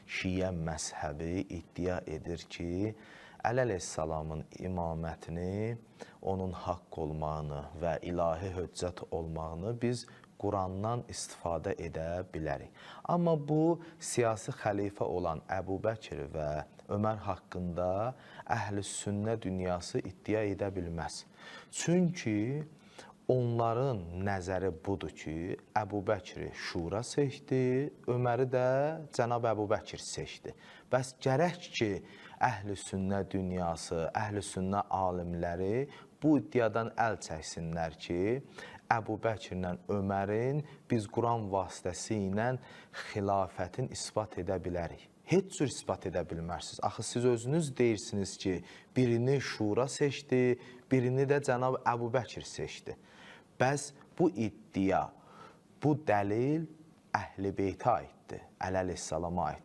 Şiə məzhəbi iddia edir ki, Əli əleyhissalamın imamətini, onun haqq olmağını və ilahi höccət olmağını biz Qurandan istifadə edə bilərik. Amma bu, siyasi xəlifə olan Əbu Bəkir və Ömər haqqında əhl-i sünnə dünyası iddia edə bilməz. Çünki onların nəzəri budur ki, Əbu Bəkri şura seçdi, Öməri də cənab Əbu Bəkir seçdi. Bəs gərək ki, əhl-i sünnə dünyası, əhl-i sünnə alimləri bu iddiadan əl çəksinlər ki, Əbu Bəkirlə Ömərin biz Quran vasitəsilə xilafətin isbat edə bilərik. Heç cür isbat edə bilmərsiniz. Axı siz özünüz deyirsiniz ki, birini şura seçdi, birini də cənab Əbu Bəkir seçdi. Bəs bu iddia, bu dəlil Əhl-i Beytə aiddir, Əli əleyhissalama aiddir.